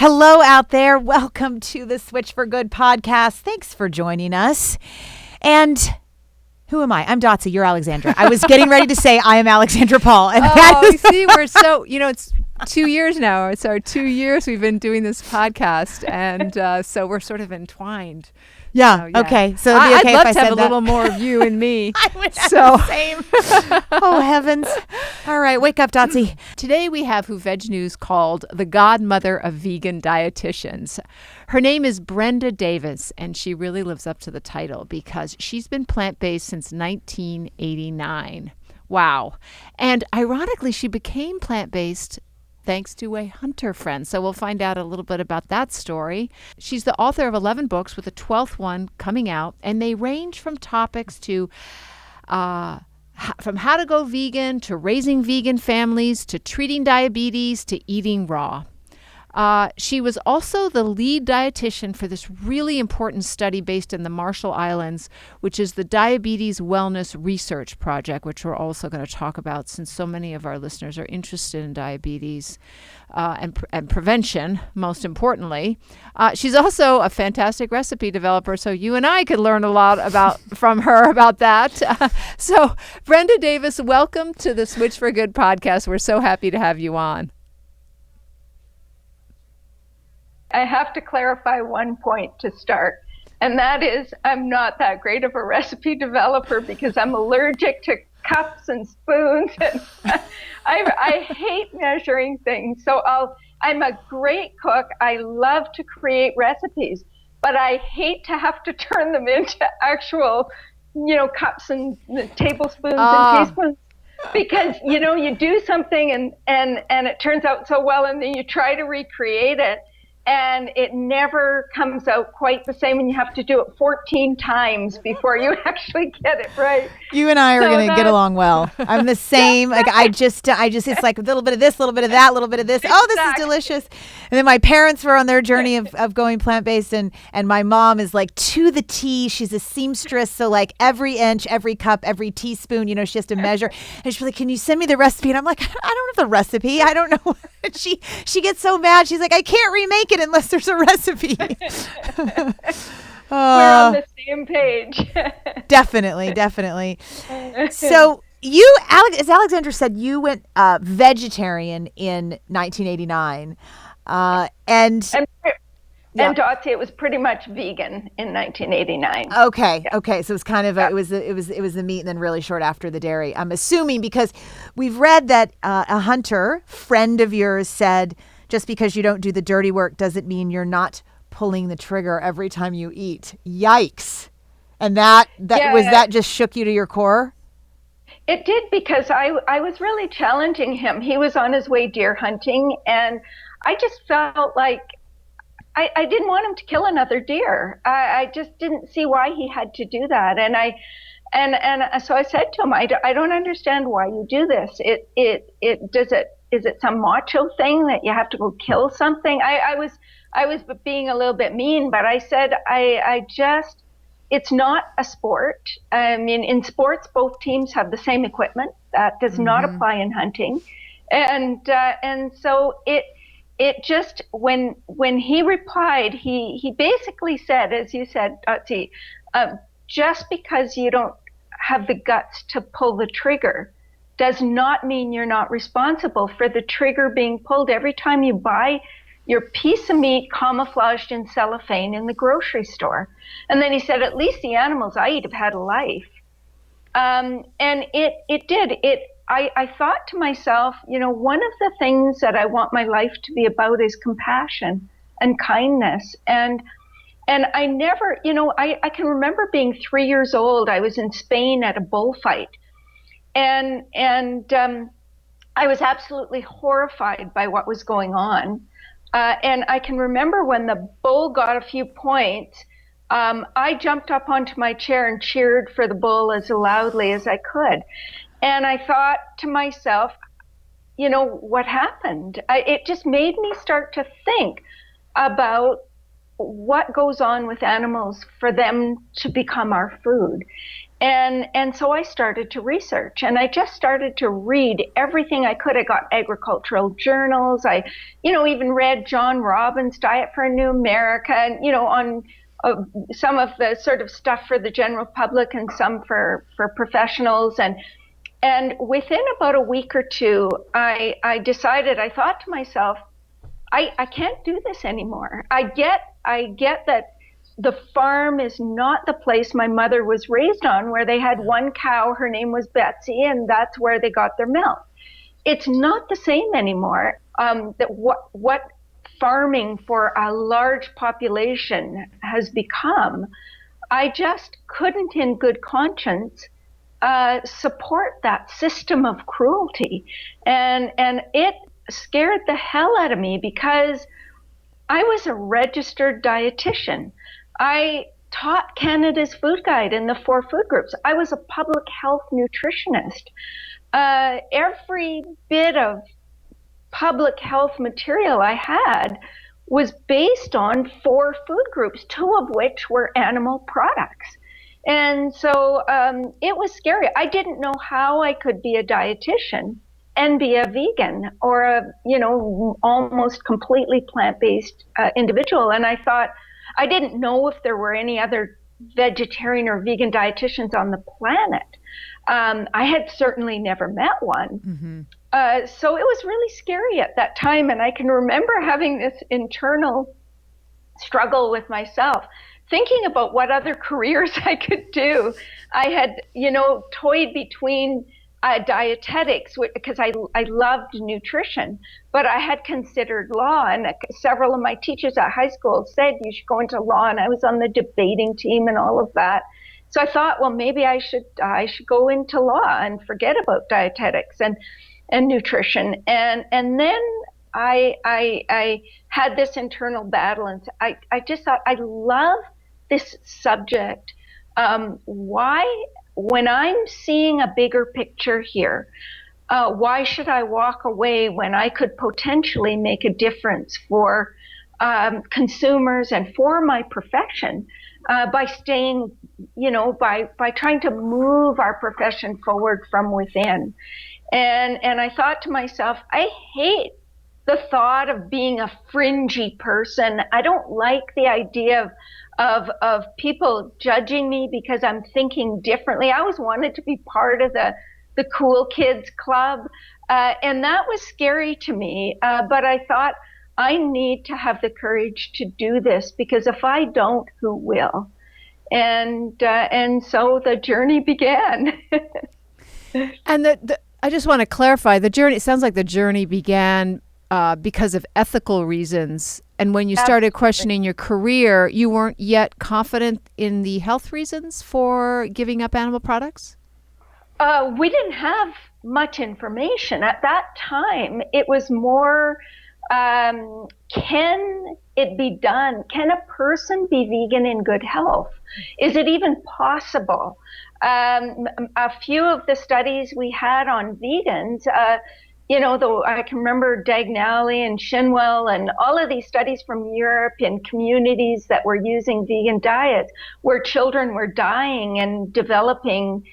Hello out there. Welcome to the Switch for Good podcast. Thanks for joining us. And who am I? I'm Dotsie. You're Alexandra. I was getting ready to say I am Alexandra Paul. And see, we're so, it's 2 years now. It's our 2 years we've been doing this podcast. And so we're sort of entwined. Yeah. So, yeah. Okay. So it'd be okay I'd love if I to have said a little more of you and me. I would have the same. Oh, heavens. All right. Wake up, Dotsie. Today we have Who Veg News called the Godmother of Vegan Dietitians. Her name is Brenda Davis, and she really lives up to the title because she's been plant-based since 1989. Wow. And ironically, she became plant-based thanks to a hunter friend. So we'll find out a little bit about that story. She's the author of 11 books with the 12th one coming out, and they range from topics to from how to go vegan, to raising vegan families, to treating diabetes, to eating raw. She was also the lead dietitian for this really important study based in the Marshall Islands, which is the Diabetes Wellness Research Project, which we're also going to talk about since so many of our listeners are interested in diabetes and prevention, most importantly. She's also a fantastic recipe developer, so you and I could learn a lot from her about that. So, Brenda Davis, welcome to the Switch for Good podcast. We're so happy to have you on. I have to clarify one point to start, and that is I'm not that great of a recipe developer because I'm allergic to cups and spoons, and I hate measuring things. So I'm a great cook. I love to create recipes, but I hate to have to turn them into actual, cups and tablespoons and teaspoons. Because, you do something and it turns out so well, and then you try to recreate it. And it never comes out quite the same, and you have to do it 14 times before you actually get it right. You and I are going to get along well. I'm the same. Like I just, it's like a little bit of this, a little bit of that, a little bit of this. Exactly. Oh, this is delicious. And then my parents were on their journey of going plant-based, and my mom is like to the T. She's a seamstress. So like every inch, every cup, every teaspoon, she has to measure. And she's like, can you send me the recipe? And I'm like, I don't have the recipe. I don't know. She gets so mad. She's like, I can't remake it unless there's a recipe. We're on the same page. Definitely. So as Alexandra said, you went vegetarian in 1989, and Dotsie, it was pretty much vegan in 1989. Okay. So it was kind of it was the meat, and then really short after the dairy. I'm assuming because we've read that a hunter friend of yours said, just because you don't do the dirty work doesn't mean you're not pulling the trigger every time you eat. Yikes. And that just shook you to your core? It did, because I was really challenging him. He was on his way deer hunting, and I just felt like I didn't want him to kill another deer. I just didn't see why he had to do that. And so I said to him, I don't understand why you do this. Is it some macho thing that you have to go kill something? I was being a little bit mean, but I said, it's not a sport. I mean, in sports, both teams have the same equipment. That does not apply in hunting. And so it just, when he replied, he basically said, as you said, Dotsie, just because you don't have the guts to pull the trigger does not mean you're not responsible for the trigger being pulled every time you buy your piece of meat camouflaged in cellophane in the grocery store. And then he said, at least the animals I eat have had a life. And it did. I thought to myself, one of the things that I want my life to be about is compassion and kindness. And I never, I can remember being 3 years old. I was in Spain at a bullfight. And I was absolutely horrified by what was going on. And I can remember when the bull got a few points, I jumped up onto my chair and cheered for the bull as loudly as I could. And I thought to myself, what happened? It just made me start to think about what goes on with animals for them to become our food. And so I started to research, and I just started to read everything I could. I got agricultural journals. I, even read John Robbins' Diet for a New America, and, on some of the sort of stuff for the general public and some for professionals. And within about a week or two, I decided, I thought to myself, I can't do this anymore. I get that the farm is not the place my mother was raised on, where they had one cow, her name was Betsy, and that's where they got their milk. It's not the same anymore. That what farming for a large population has become, I just couldn't in good conscience support that system of cruelty. And it scared the hell out of me, because I was a registered dietitian. I taught Canada's Food Guide in the 4 food groups. I was a public health nutritionist. Every bit of public health material I had was based on 4 food groups, 2 of which were animal products. And so it was scary. I didn't know how I could be a dietitian and be a vegan or a, almost completely plant-based individual. And I thought, I didn't know if there were any other vegetarian or vegan dietitians on the planet. I had certainly never met one. Mm-hmm. So it was really scary at that time. And I can remember having this internal struggle with myself, thinking about what other careers I could do. I had, toyed between dietetics, because I loved nutrition, but I had considered law, and several of my teachers at high school said you should go into law, and I was on the debating team and all of that. So I thought, well, maybe I should go into law and forget about dietetics and nutrition. And then I had this internal battle, and I just thought, I love this subject. Why, when I'm seeing a bigger picture here, why should I walk away when I could potentially make a difference for consumers and for my profession by staying, by trying to move our profession forward from within. And I thought to myself, I hate the thought of being a fringy person. I don't like the idea of people judging me because I'm thinking differently. I always wanted to be part of the cool kids club, and that was scary to me. But I thought, I need to have the courage to do this, because if I don't, who will? And so the journey began. And I just want to clarify, the journey, it sounds like the journey began because of ethical reasons. And when you started questioning your career, you weren't yet confident in the health reasons for giving up animal products? We didn't have much information. At that time, it was more, can it be done? Can a person be vegan in good health? Is it even possible? A few of the studies we had on vegans, though I can remember Dagnally and Shinwell and all of these studies from Europe in communities that were using vegan diets, where children were dying and developing,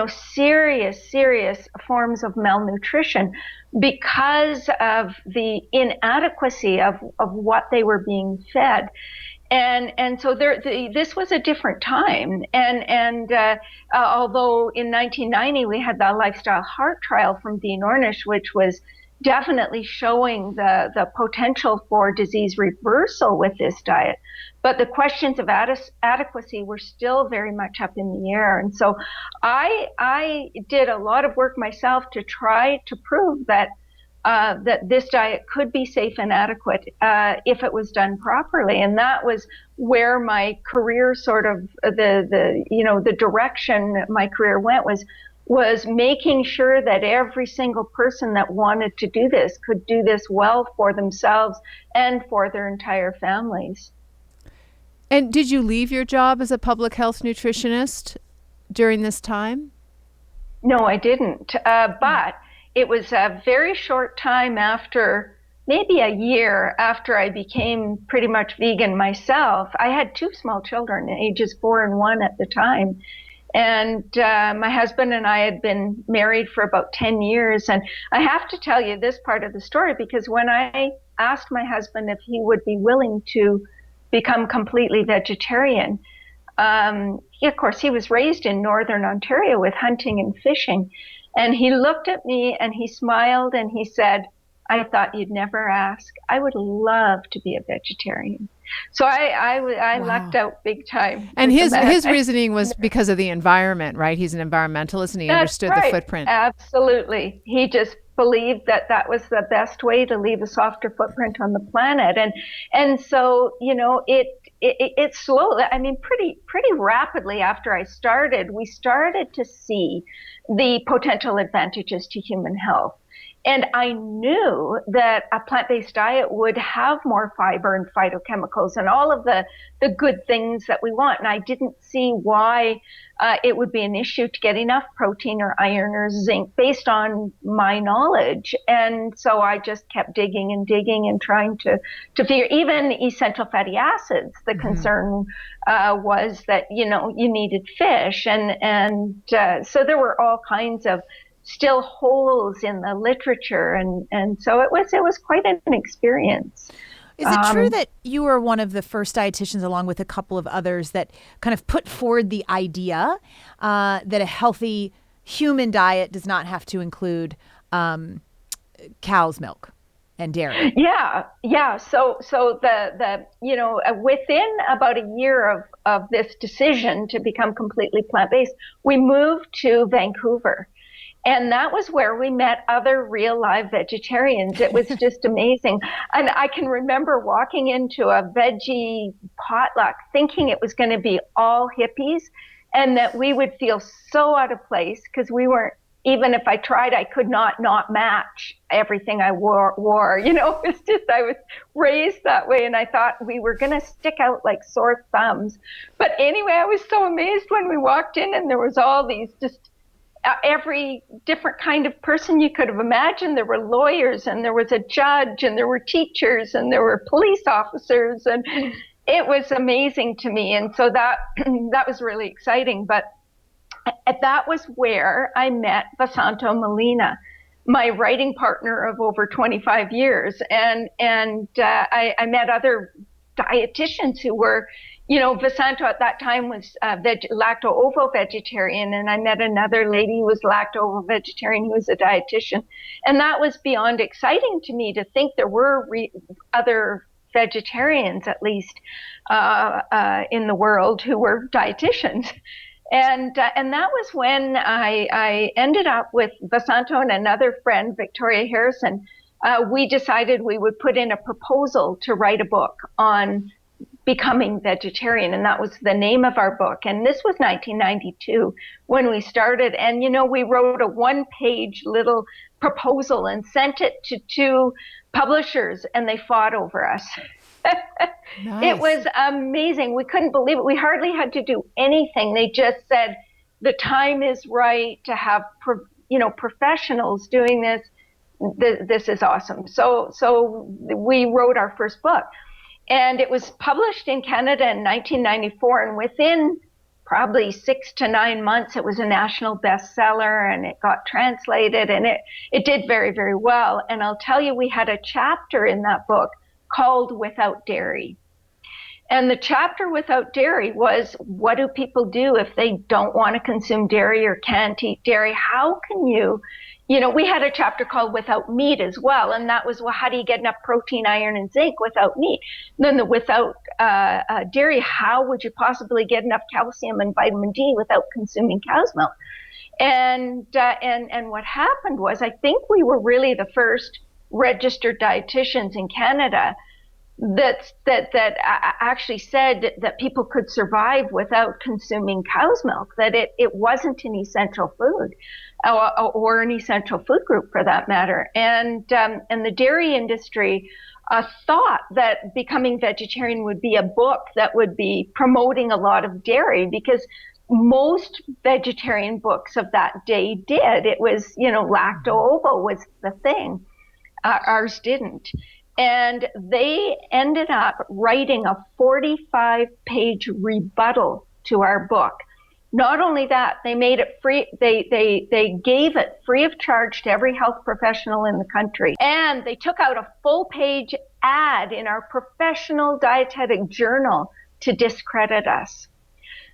serious forms of malnutrition because of the inadequacy of what they were being fed. And so this was a different time. And although in 1990 we had the lifestyle heart trial from Dean Ornish, which was definitely showing the potential for disease reversal with this diet, but the questions of adequacy were still very much up in the air. And so I did a lot of work myself to try to prove that this diet could be safe and adequate if it was done properly. And that was where my career sort of, the direction my career went was making sure that every single person that wanted to do this could do this well for themselves and for their entire families. And did you leave your job as a public health nutritionist during this time? No, I didn't. But it was a very short time after, maybe a year after I became pretty much vegan myself. I had 2 small children, ages 4 and 1 at the time. And my husband and I had been married for about 10 years. And I have to tell you this part of the story, because when I asked my husband if he would be willing to become completely vegetarian, of course, he was raised in Northern Ontario with hunting and fishing. And he looked at me and he smiled and he said, I thought you'd never ask. I would love to be a vegetarian. So I lucked out big time. And his reasoning was because of the environment, right? He's an environmentalist and he understood the footprint. Absolutely. He just believed that that was the best way to leave a softer footprint on the planet. And so, it slowly, pretty rapidly after I started, we started to see the potential advantages to human health. And I knew that a plant-based diet would have more fiber and phytochemicals and all of the good things that we want. And I didn't see why it would be an issue to get enough protein or iron or zinc based on my knowledge. And so I just kept digging and trying to figure, even essential fatty acids, the concern was that, you needed fish. And so there were all kinds of still holes in the literature, and so it was quite an experience. Is it true that you were one of the first dietitians, along with a couple of others, that kind of put forward the idea that a healthy human diet does not have to include cow's milk and dairy? Yeah. So the within about a year of this decision to become completely plant-based, we moved to Vancouver. And that was where we met other real live vegetarians. It was just amazing. And I can remember walking into a veggie potluck thinking it was going to be all hippies and that we would feel so out of place because we weren't, even if I tried, I could not match everything I wore. It's just, I was raised that way and I thought we were going to stick out like sore thumbs. But anyway, I was so amazed when we walked in and there was all these just every different kind of person you could have imagined. There were lawyers and there was a judge and there were teachers and there were police officers, and it was amazing to me. And so that was really exciting. But that was where I met Vasanto Molina, my writing partner of over 25 years. And I met other dietitians who were, Vasanto at that time was lacto-ovo vegetarian, and I met another lady who was lacto-ovo vegetarian who was a dietitian. And that was beyond exciting to me to think there were other vegetarians, at least in the world, who were dietitians. And that was when I ended up with Vasanto and another friend, Victoria Harrison. We decided we would put in a proposal to write a book on becoming vegetarian, and that was the name of our book. And this was 1992 when we started. And we wrote a one-page little proposal and sent it to 2 publishers, and they fought over us. Nice. It was amazing. We couldn't believe it. We hardly had to do anything. They just said the time is right to have professionals doing this. This is awesome. So we wrote our first book. And it was published in Canada in 1994, and within probably 6 to 9 months, it was a national bestseller, and it got translated, and it did very, very well. And I'll tell you, we had a chapter in that book called Without Dairy. And the chapter Without Dairy was, what do people do if they don't want to consume dairy or can't eat dairy? How can you we had a chapter called Without Meat as well, and that was, well, how do you get enough protein, iron, and zinc without meat? And then the without dairy, how would you possibly get enough calcium and vitamin D without consuming cow's milk? And what happened was, I think we were really the first registered dietitians in Canada that actually said that people could survive without consuming cow's milk, that it wasn't an essential food. Or an essential food group for that matter. And the dairy industry thought that becoming vegetarian would be a book that would be promoting a lot of dairy, because most vegetarian books of that day did. It was, lacto-ovo was the thing. Ours didn't. And they ended up writing a 45-page rebuttal to our book, Not only that, they made it free. They gave it free of charge to every health professional in the country. And they took out a full page ad in our professional dietetic journal to discredit us.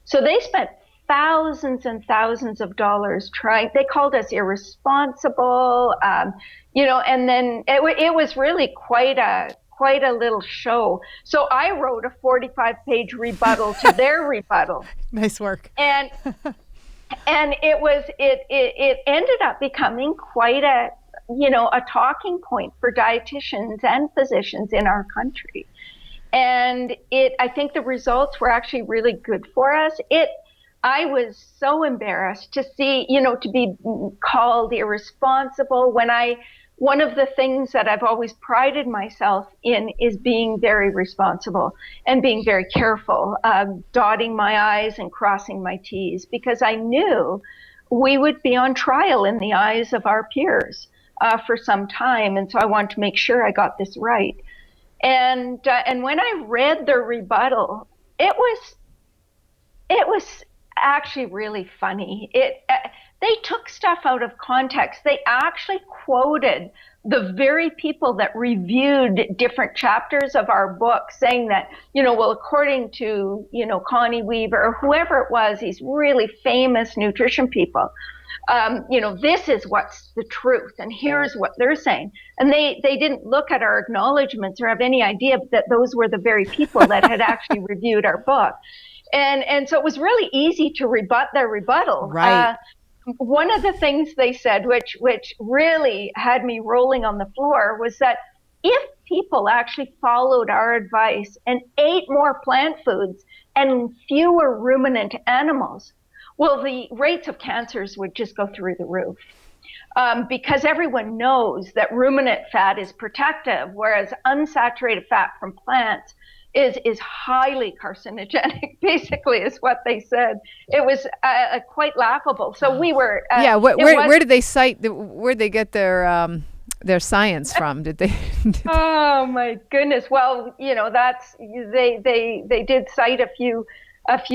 So they spent thousands and thousands of dollars trying. They called us irresponsible, and then it was really quite a little show. So I wrote a 45-page rebuttal to their rebuttal. Nice work. And it ended up becoming quite a talking point for dietitians and physicians in our country. And I think the results were actually really good for us. I was so embarrassed to see, to be called irresponsible one of the things that I've always prided myself in is being very responsible and being very careful, dotting my I's and crossing my T's, because I knew we would be on trial in the eyes of our peers for some time. And so I wanted to make sure I got this right. And when I read their rebuttal, it was actually really funny. They took stuff out of context. They actually quoted the very people that reviewed different chapters of our book, saying that, according to, Connie Weaver or whoever it was, these really famous nutrition people, this is what's the truth, and here's what they're saying. And they didn't look at our acknowledgments or have any idea that those were the very people that had actually reviewed our book. And so it was really easy to rebut their rebuttal. Right. One of the things they said, which really had me rolling on the floor, was that if people actually followed our advice and ate more plant foods and fewer ruminant animals, well, the rates of cancers would just go through the roof. Because everyone knows that ruminant fat is protective, whereas unsaturated fat from plants is highly carcinogenic, basically, is what they said. It was quite laughable. So we were... where did they cite, where did they get their science from? Did they... Oh, my goodness. Well, they did cite a few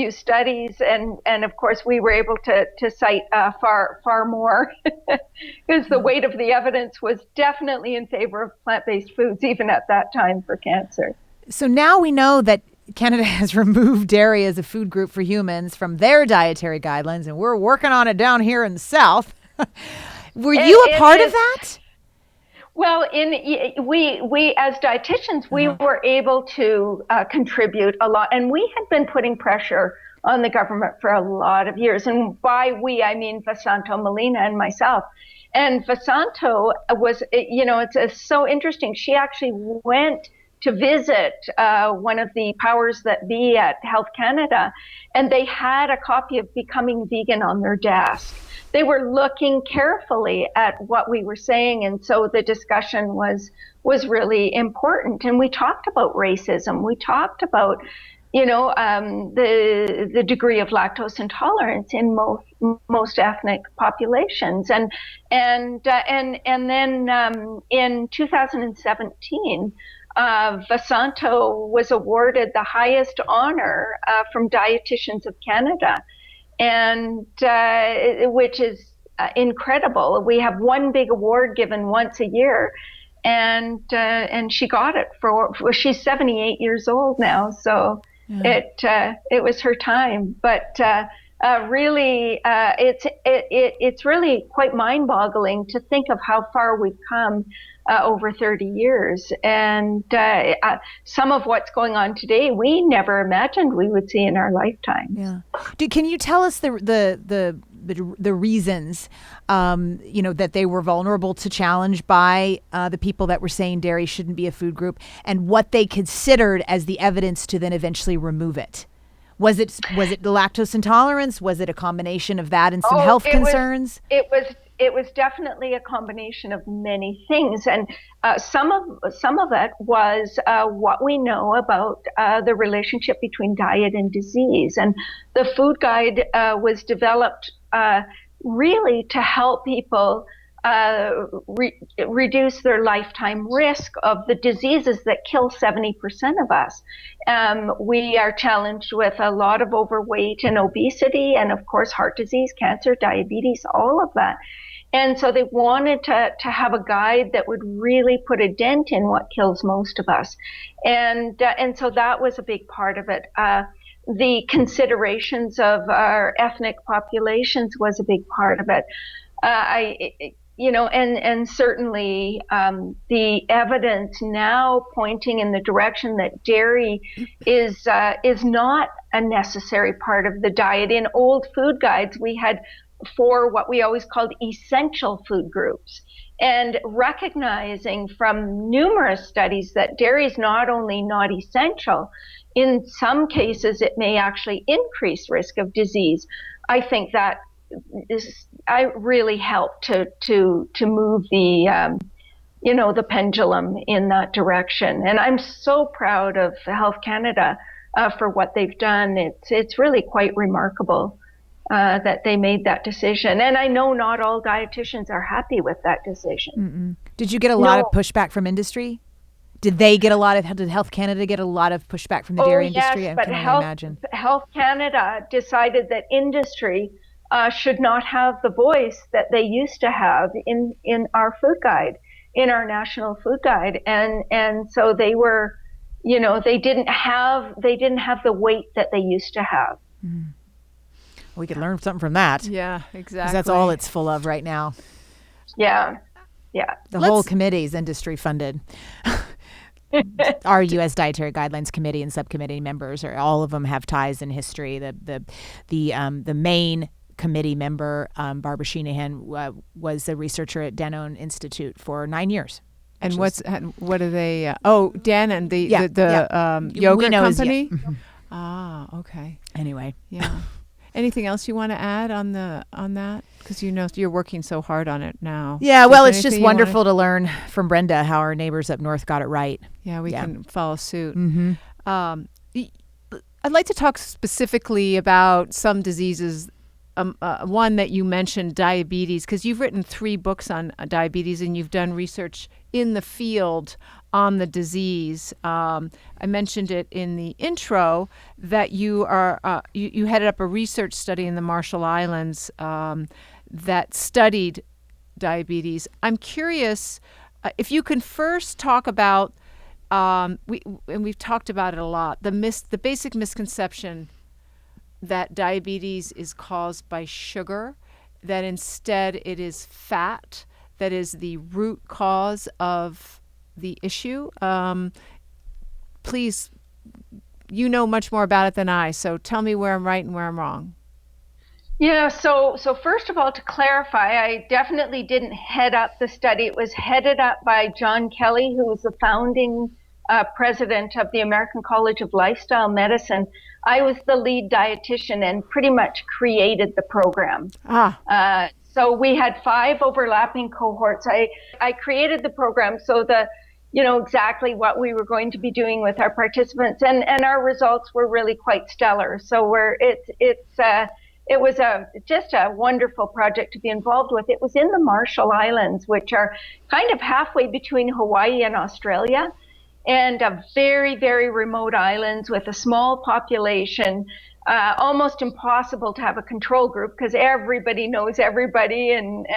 studies, and of course we were able to cite far more, because the weight of the evidence was definitely in favor of plant-based foods, even at that time, for cancer. So now we know that Canada has removed dairy as a food group for humans from their dietary guidelines, and we're working on it down here in the South. Were you a part of that? Well, we as dietitians, we were able to contribute a lot, and we had been putting pressure on the government for a lot of years. And by we, I mean Vasanto Molina and myself. And Vasanto was, it's so interesting. She actually went to visit one of the powers that be at Health Canada, and they had a copy of Becoming Vegan on their desk. They were looking carefully at what we were saying, and so the discussion was really important. And we talked about racism. We talked about, the degree of lactose intolerance in most ethnic populations. And then in 2017. Vasanto was awarded the highest honor from Dietitians of Canada, and which is incredible. We have one big award given once a year, and she got it for she's 78 years old now, so it was her time. But really, it's really quite mind-boggling to think of how far we've come over 30 years. And some of what's going on today, we never imagined we would see in our lifetime. Yeah. Can you tell us the reasons, that they were vulnerable to challenge by the people that were saying dairy shouldn't be a food group, and what they considered as the evidence to then eventually remove it? Was it the lactose intolerance? Was it a combination of that and some health concerns? It was definitely a combination of many things, and some of it was what we know about the relationship between diet and disease. And the food guide was developed really to help people reduce their lifetime risk of the diseases that kill 70% of us. We are challenged with a lot of overweight and obesity, and of course, heart disease, cancer, diabetes, all of that. And so they wanted to have a guide that would really put a dent in what kills most of us. And so that was a big part of it. The considerations of our ethnic populations was a big part of it. And certainly the evidence now pointing in the direction that dairy is not a necessary part of the diet. In old food guides, we had 4 what we always called essential food groups, and recognizing from numerous studies that dairy is not only not essential, in some cases it may actually increase risk of disease. I think that I really helped to move the the pendulum in that direction, and I'm so proud of Health Canada for what they've done. It's really quite remarkable that they made that decision, and I know not all dietitians are happy with that decision. Mm-mm. Did you get a lot of pushback from industry? Did Health Canada get a lot of pushback from the dairy industry? Yes, I but can only imagine. Health Canada decided that industry should not have the voice that they used to have in our food guide, in our national food guide, and so they were, they didn't have the weight that they used to have. Mm. We could learn something from that. Yeah, exactly. Because that's all it's full of right now. Yeah. The whole committee is industry funded. Our U.S. Dietary Guidelines Committee and subcommittee members, all of them have ties in history. The main committee member, Barbara Sheenahan, was a researcher at Danone Institute for 9 years. And what are they? Danone, the yogurt company. Ah, okay. Anyway, yeah. Anything else you want to add on that? Because you're working so hard on it now. Yeah, well, it's just wonderful to learn from Brenda how our neighbors up north got it right. Yeah, we can follow suit. Mm-hmm. I'd like to talk specifically about some diseases. One that you mentioned, diabetes, because you've written 3 books on diabetes and you've done research in the field on the disease. I mentioned it in the intro that you are you headed up a research study in the Marshall Islands that studied diabetes. I'm curious if you can first talk about we've talked about it a lot, the basic misconception that diabetes is caused by sugar, that instead it is fat that is the root cause of the issue. Please, you know much more about it than I, so tell me where I'm right and where I'm wrong. Yeah, so first of all, to clarify, I definitely didn't head up the study. It was headed up by John Kelly, who was the founding president of the American College of Lifestyle Medicine. I was the lead dietitian and pretty much created the program. So we had 5 overlapping cohorts. I created the program so exactly what we were going to be doing with our participants, and our results were really quite stellar. So it was just a wonderful project to be involved with. It was in the Marshall Islands, which are kind of halfway between Hawaii and Australia, and very, very remote islands with a small population, almost impossible to have a control group because everybody knows everybody, and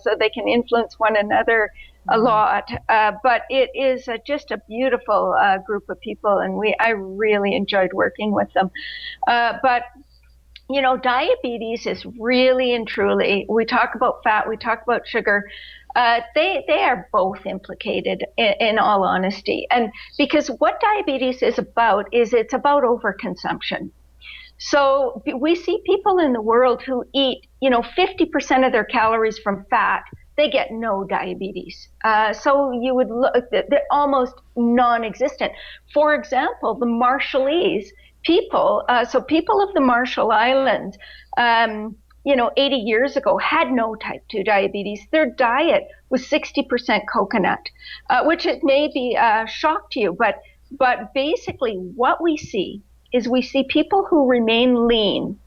so they can influence one another a lot. But it is just a beautiful group of people, and I really enjoyed working with them. But diabetes is really and truly, we talk about fat, we talk about sugar, they are both implicated in all honesty. And because what diabetes is about it's about overconsumption. So we see people in the world who eat, 50% of their calories from fat, they get no diabetes. So you would look, they're almost non-existent. For example, the Marshallese, people of the Marshall Islands, 80 years ago had no type 2 diabetes. Their diet was 60% coconut, which it may be a shock to you, but basically what we see is people who remain lean,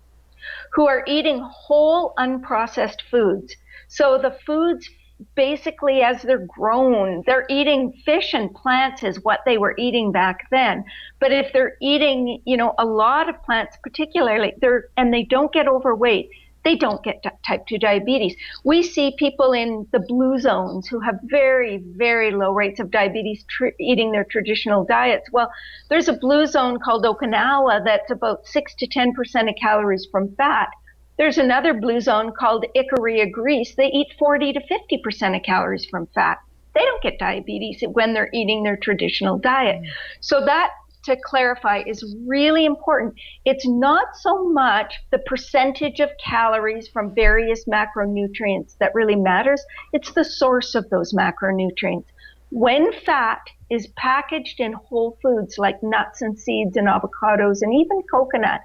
who are eating whole unprocessed foods. So the foods basically as they're grown. They're eating fish and plants is what they were eating back then. But if they're eating, a lot of plants, particularly, and they don't get overweight, they don't get type 2 diabetes. We see people in the blue zones who have very, very low rates of diabetes eating their traditional diets. Well, there's a blue zone called Okinawa that's about 6 to 10% of calories from fat. There's another blue zone called Ikaria, Greece. They eat 40 to 50% of calories from fat. They don't get diabetes when they're eating their traditional diet. So that, to clarify, is really important. It's not so much the percentage of calories from various macronutrients that really matters. It's the source of those macronutrients. When fat is packaged in whole foods like nuts and seeds and avocados and even coconut,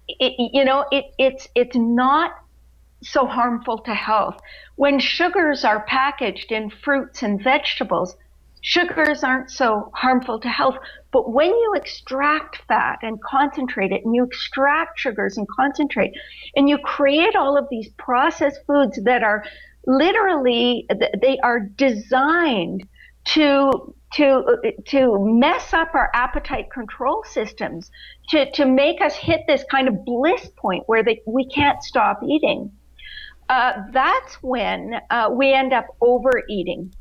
it's not so harmful to health. When sugars are packaged in fruits and vegetables, sugars aren't so harmful to health. But when you extract fat and concentrate it, and you extract sugars and concentrate, and you create all of these processed foods that are literally, they are designed to mess up our appetite control systems, to make us hit this kind of bliss point where we can't stop eating. That's when we end up overeating.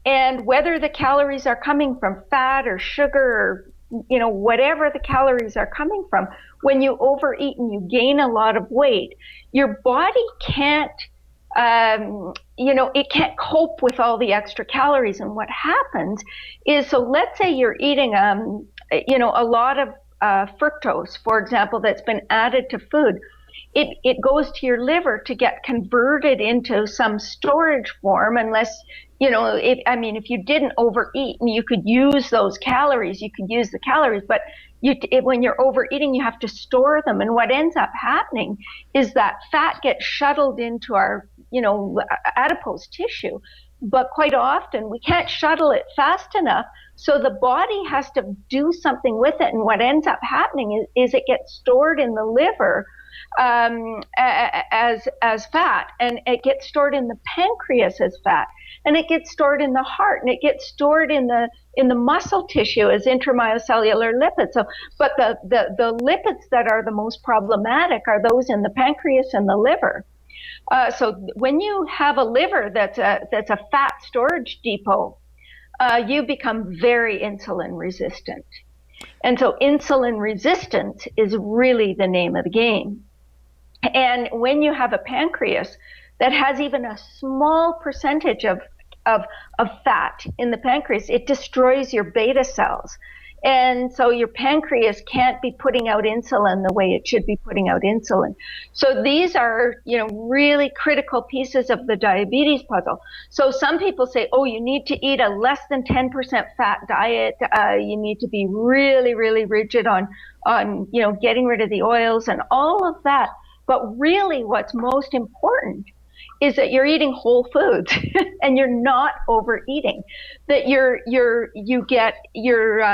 And whether the calories are coming from fat or sugar or, whatever the calories are coming from, when you overeat and you gain a lot of weight, your body can't, it can't cope with all the extra calories. And what happens is, so let's say you're eating, a lot of fructose, for example, that's been added to food. It goes to your liver to get converted into some storage form, unless, if you didn't overeat and you could use those calories, you could use the calories, but when you're overeating, you have to store them. And what ends up happening is that fat gets shuttled into our, adipose tissue. But quite often we can't shuttle it fast enough. So the body has to do something with it. And what ends up happening is it gets stored in the liver as fat, and it gets stored in the pancreas as fat, and it gets stored in the heart, and it gets stored in the muscle tissue as intramyocellular lipids. So, but the lipids that are the most problematic are those in the pancreas and the liver. So when you have a liver that's a fat storage depot, you become very insulin resistant. And so insulin resistance is really the name of the game. And when you have a pancreas that has even a small percentage of fat in the pancreas, it destroys your beta cells. And so your pancreas can't be putting out insulin the way it should be putting out insulin. So these are, really critical pieces of the diabetes puzzle. So some people say, oh, you need to eat a less than 10% fat diet. You need to be really, really rigid on getting rid of the oils and all of that. But really what's most important is that you're eating whole foods and you're not overeating, that you're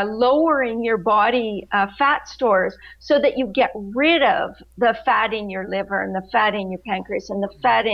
lowering your body fat stores so that you get rid of the fat in your liver and the fat in your pancreas and the fat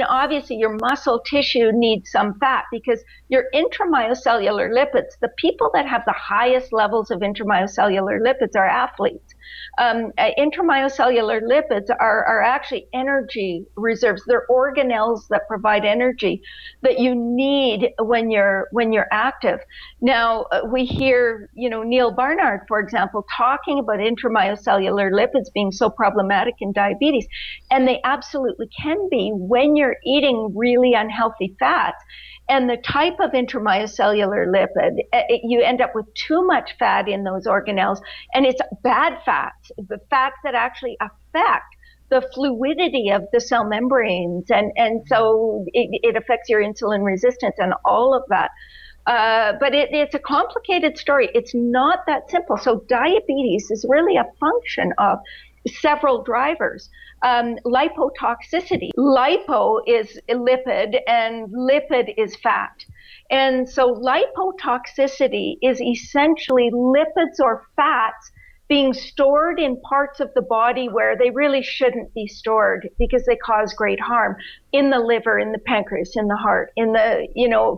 obviously your muscle tissue needs some fat, because your intramyocellular lipids, the people that have the highest levels of intramyocellular lipids are athletes. Intramyocellular lipids are actually energy reserves. They're organelles that provide energy that you need when you're active. Now we hear, Neil Barnard, for example, talking about intramyocellular lipids being so problematic in diabetes, and they absolutely can be when you're eating really unhealthy fats. And the type of intramyocellular lipid, you end up with too much fat in those organelles, and it's bad fats, the fats that actually affect the fluidity of the cell membranes, and so it affects your insulin resistance and all of that. But it's a complicated story. It's not that simple. So diabetes is really a function of several drivers. Lipotoxicity. Lipo is lipid and lipid is fat. And so lipotoxicity is essentially lipids or fats being stored in parts of the body where they really shouldn't be stored because they cause great harm, in the liver, in the pancreas, in the heart, in the,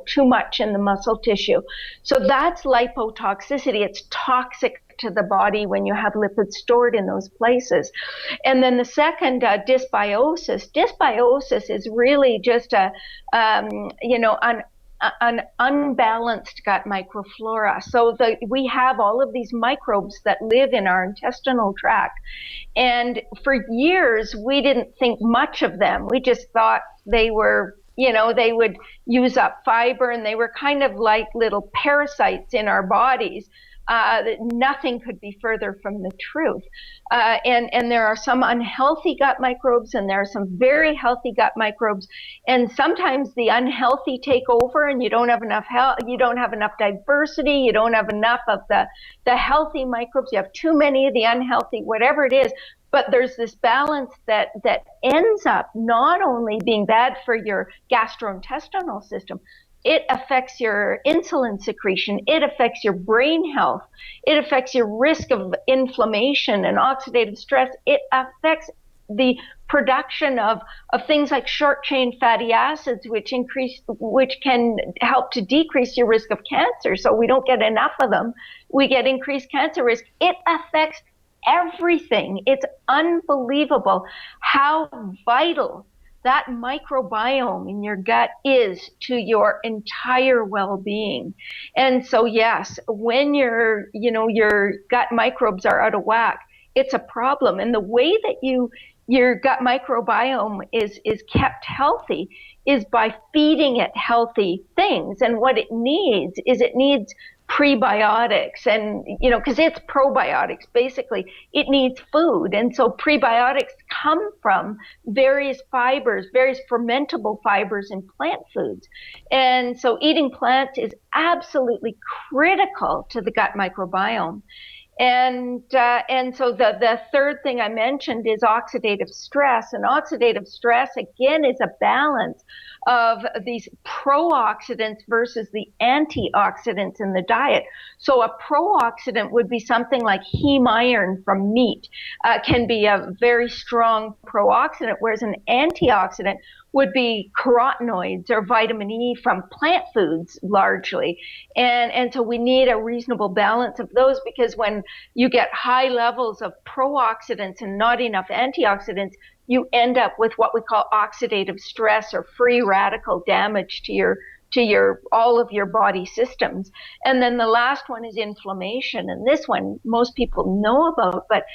too much in the muscle tissue. So that's lipotoxicity. It's toxic to the body when you have lipids stored in those places. And then the second, dysbiosis. Dysbiosis is really just an unbalanced gut microflora. So we have all of these microbes that live in our intestinal tract. And for years, we didn't think much of them. We just thought they were, they would use up fiber, and they were kind of like little parasites in our bodies. That nothing could be further from the truth. And there are some unhealthy gut microbes, and there are some very healthy gut microbes. And sometimes the unhealthy take over, and you don't have enough you don't have enough diversity, you don't have enough of the healthy microbes, you have too many of the unhealthy, whatever it is. But there's this balance that ends up not only being bad for your gastrointestinal system, it affects your insulin secretion. It affects your brain health. It affects your risk of inflammation and oxidative stress. It affects the production of things like short chain fatty acids, which can help to decrease your risk of cancer. So we don't get enough of them. We get increased cancer risk. It affects everything. It's unbelievable how vital that microbiome in your gut is to your entire well-being. And so, yes, when your gut microbes are out of whack, it's a problem. And the way that your gut microbiome is kept healthy is by feeding it healthy things. And what it needs prebiotics, and because it's probiotics, basically it needs food. And so prebiotics come from various fermentable fibers in plant foods. And so eating plants is absolutely critical to the gut microbiome. And so the third thing I mentioned is oxidative stress. And oxidative stress, again, is a balance of these pro-oxidants versus the antioxidants in the diet. So a pro-oxidant would be something like heme iron from meat, can be a very strong pro-oxidant, whereas an antioxidant would be carotenoids or vitamin E from plant foods largely. And so we need a reasonable balance of those, because when you get high levels of pro-oxidants and not enough antioxidants, you end up with what we call oxidative stress or free radical damage to your all of your body systems. And then the last one is inflammation. And this one most people know about, but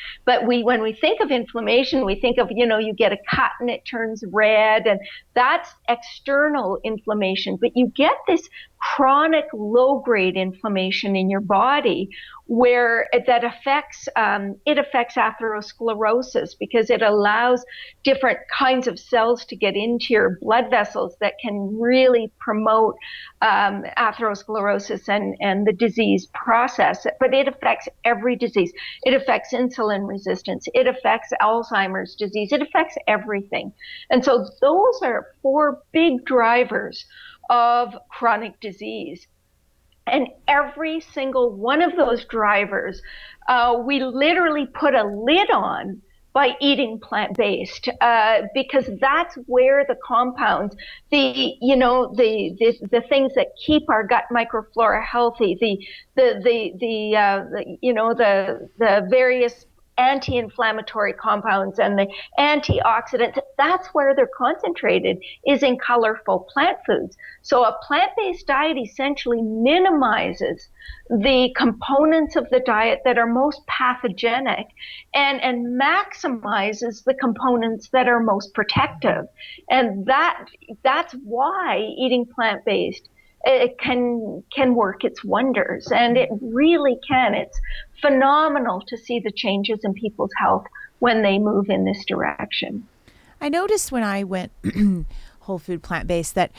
when we think of inflammation, we think of, you get a cut and it turns red, and that's external inflammation. But you get this chronic low-grade inflammation in your body where that affects atherosclerosis, because it allows different kinds of cells to get into your blood vessels that can really promote atherosclerosis and the disease process. But it affects every disease. It affects insulin resistance. It affects Alzheimer's disease. It affects everything. And so those are 4 big drivers of chronic disease. And every single one of those drivers, we literally put a lid on by eating plant-based, because that's where the compounds, the things that keep our gut microflora healthy, the various anti-inflammatory compounds and the antioxidants, that's where they're concentrated, is in colorful plant foods. So a plant-based diet essentially minimizes the components of the diet that are most pathogenic and maximizes the components that are most protective. And that's why eating plant-based, it can work its wonders, and it really can. It's phenomenal to see the changes in people's health when they move in this direction. I noticed when I went whole food plant-based that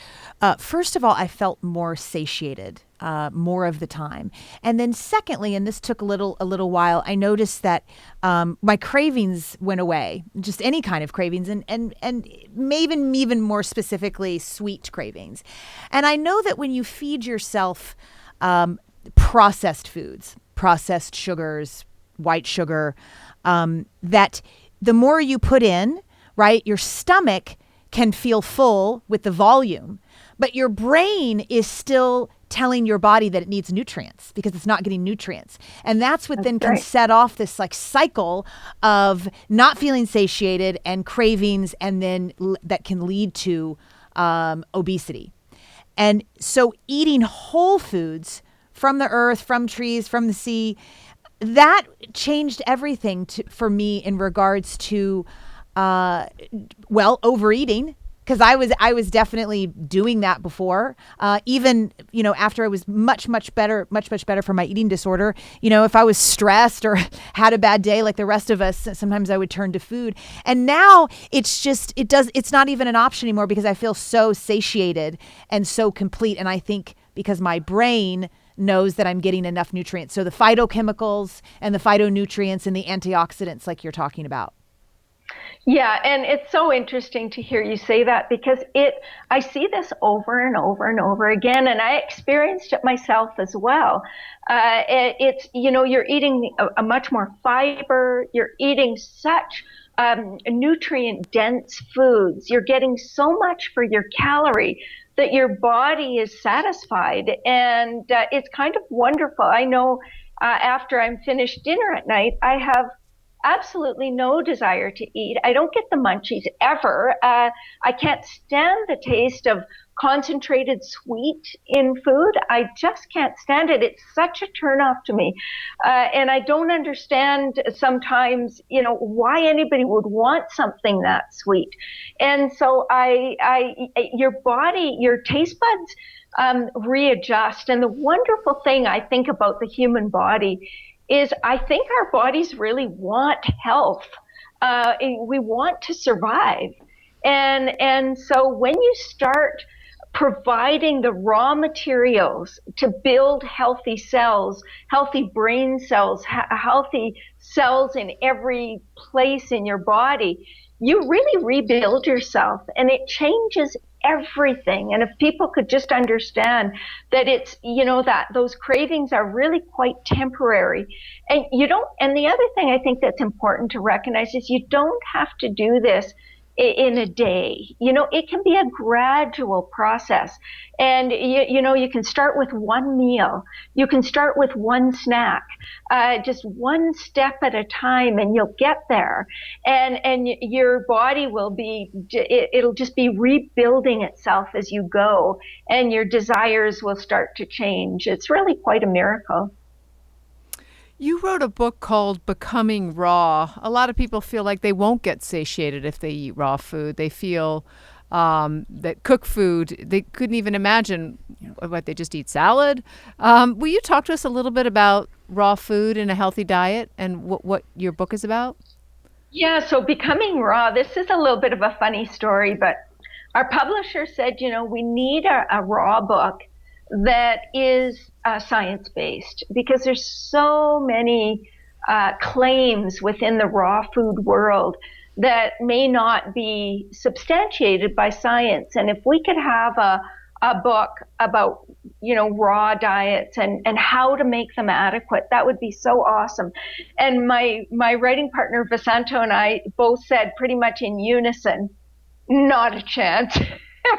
first of all, I felt more satiated more of the time. And then secondly, and this took a little while, I noticed that my cravings went away, just any kind of cravings, and maybe even more specifically sweet cravings. And I know that when you feed yourself processed foods, processed sugars, white sugar, that the more you put in, right, your stomach can feel full with the volume, but your brain is still telling your body that it needs nutrients because it's not getting nutrients. And that's what then can set off this like cycle of not feeling satiated and cravings, and then that can lead to obesity. And so eating whole foods from the earth, from trees, from the sea, that changed everything for me in regards to, overeating. Because I was definitely doing that before, even, after I was much better for my eating disorder. If I was stressed or had a bad day like the rest of us, sometimes I would turn to food. And now it's not even an option anymore because I feel so satiated and so complete. And I think because my brain knows that I'm getting enough nutrients. So the phytochemicals and the phytonutrients and the antioxidants like you're talking about. Yeah, and it's so interesting to hear you say that because I see this over and over and over again, and I experienced it myself as well. You're eating a much more fiber, you're eating such nutrient-dense foods, you're getting so much for your calorie that your body is satisfied, and it's kind of wonderful. I know after I'm finished dinner at night, I have absolutely no desire to eat. I don't get the munchies ever. I can't stand the taste of concentrated sweet in food. I just can't stand it. It's such a turnoff to me. And I don't understand sometimes, why anybody would want something that sweet. And so your body, your taste buds readjust. And the wonderful thing I think about the human body is I think our bodies really want health. We want to survive. And so when you start providing the raw materials to build healthy cells, healthy brain cells, healthy cells in every place in your body, you really rebuild yourself, and it changes everything. And if people could just understand that it's, that those cravings are really quite temporary. And and the other thing I think that's important to recognize is you don't have to do this in a day. It can be a gradual process. And, you can start with one meal. You can start with one snack, just one step at a time, and you'll get there. And your body it'll just be rebuilding itself as you go, and your desires will start to change. It's really quite a miracle. You wrote a book called Becoming Raw. A lot of people feel like they won't get satiated if they eat raw food. They feel that cooked food, they couldn't even imagine what they just eat salad. Will you talk to us a little bit about raw food and a healthy diet and what your book is about? Yeah, so Becoming Raw, this is a little bit of a funny story, but our publisher said, we need a raw book that is science-based, because there's so many claims within the raw food world that may not be substantiated by science. And if we could have a book about, raw diets and how to make them adequate, that would be so awesome. And my writing partner, Visanto, and I both said pretty much in unison, not a chance.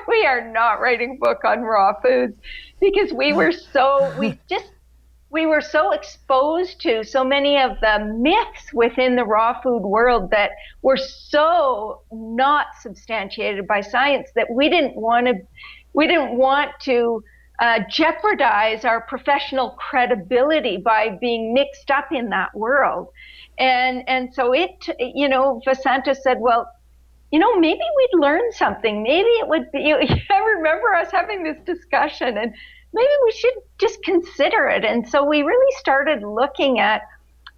We are not writing a book on raw foods, because we were so exposed to so many of the myths within the raw food world that were so not substantiated by science that we didn't want to jeopardize our professional credibility by being mixed up in that world. And so Vasanta said, well, maybe we'd learn something. Maybe it would be, I remember us having this discussion, and maybe we should just consider it. And so we really started looking at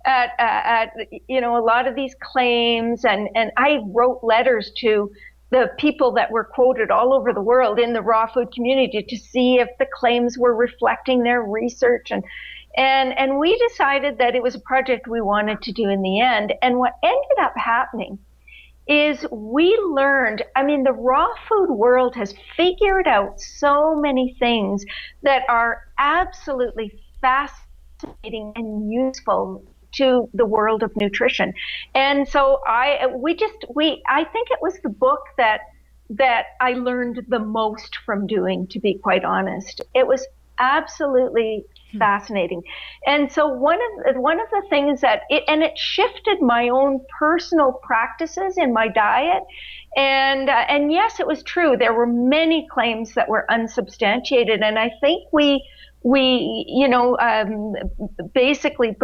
a lot of these claims, and I wrote letters to the people that were quoted all over the world in the raw food community to see if the claims were reflecting their research. And we decided that it was a project we wanted to do in the end. And what ended up happening is we learned, the raw food world has figured out so many things that are absolutely fascinating and useful to the world of nutrition. And so I think it was the book that I learned the most from doing, to be quite honest. It was absolutely fascinating. And so one of the things that it shifted my own personal practices in my diet. And yes, it was true. There were many claims that were unsubstantiated, and I think we basically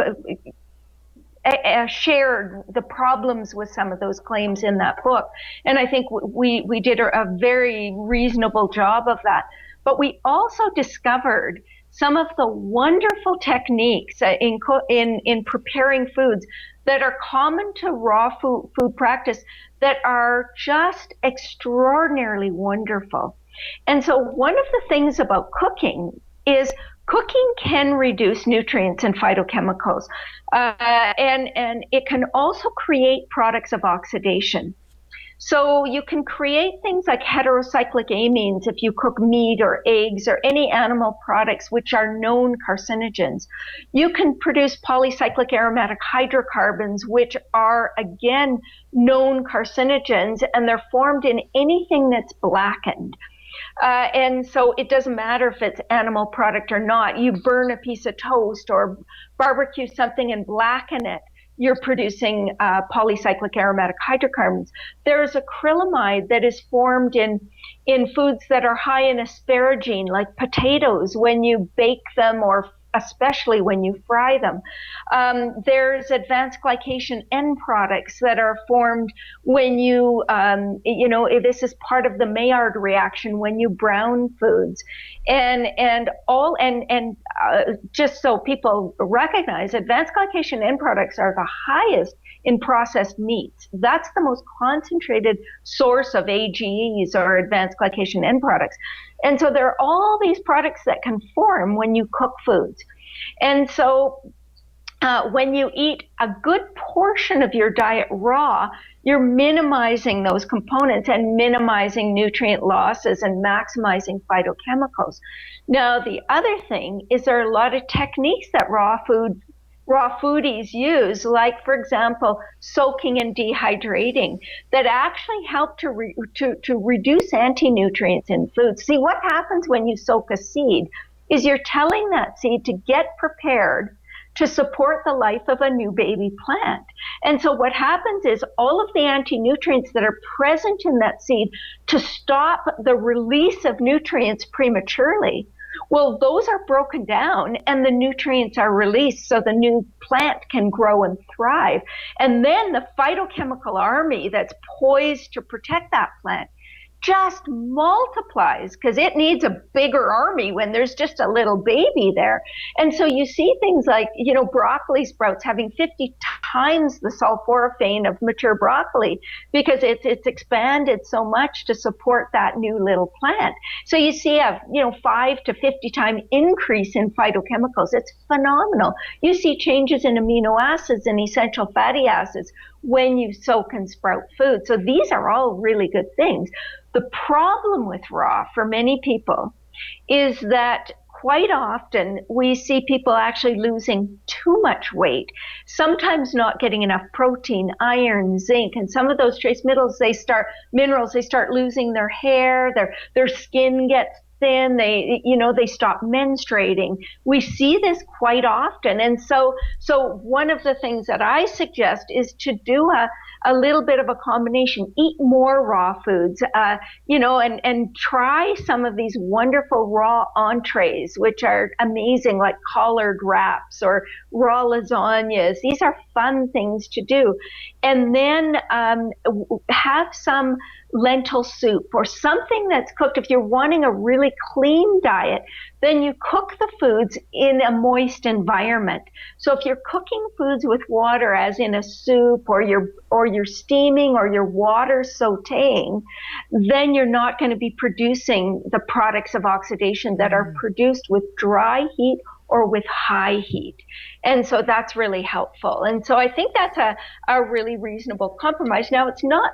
shared the problems with some of those claims in that book. And I think we did a very reasonable job of that. But we also discovered some of the wonderful techniques in preparing foods that are common to raw food practice that are just extraordinarily wonderful. And so one of the things about cooking is cooking can reduce nutrients and phytochemicals, and it can also create products of oxidation. So you can create things like heterocyclic amines if you cook meat or eggs or any animal products which are known carcinogens. You can produce polycyclic aromatic hydrocarbons, which are, again, known carcinogens, and they're formed in anything that's blackened. And so it doesn't matter if it's animal product or not. You burn a piece of toast or barbecue something and blacken it, you're producing polycyclic aromatic hydrocarbons. There is acrylamide that is formed in foods that are high in asparagine, like potatoes, when you bake them or especially when you fry them. There's advanced glycation end products that are formed when you this is part of the Maillard reaction when you brown foods. And just so people recognize, advanced glycation end products are the highest in processed meats. That's the most concentrated source of AGEs, or advanced glycation end products. And so there are all these products that can form when you cook foods. And so when you eat a good portion of your diet raw, you're minimizing those components and minimizing nutrient losses and maximizing phytochemicals. Now, the other thing is there are a lot of techniques that raw foodies use, like, for example, soaking and dehydrating, that actually help to reduce anti-nutrients in food. See, what happens when you soak a seed is you're telling that seed to get prepared to support the life of a new baby plant. And so what happens is all of the anti-nutrients that are present in that seed to stop the release of nutrients prematurely, well, those are broken down and the nutrients are released so the new plant can grow and thrive. And then the phytochemical army that's poised to protect that plant just multiplies because it needs a bigger army when there's just a little baby there. And so you see things like, broccoli sprouts having 50 times the sulforaphane of mature broccoli because it's expanded so much to support that new little plant. So you see a 5 to 50 time increase in phytochemicals. It's phenomenal. You see changes in amino acids and essential fatty acids when you soak and sprout food. So these are all really good things. The problem with raw for many people is that quite often we see people actually losing too much weight, sometimes not getting enough protein, iron, zinc, and some of those trace minerals, they start losing their hair, their skin gets thin, they stop menstruating. We see this quite often. And so one of the things that I suggest is to do a little bit of a combination, eat more raw foods, and try some of these wonderful raw entrees, which are amazing, like collard wraps or raw lasagnas. These are fun things to do. And then have some lentil soup or something that's cooked. If you're wanting a really clean diet, then you cook the foods in a moist environment. So if you're cooking foods with water, as in a soup, or you're steaming or you're water sauteing, then you're not going to be producing the products of oxidation that are produced with dry heat or with high heat. And so that's really helpful. And so I think that's a really reasonable compromise. Now, it's not,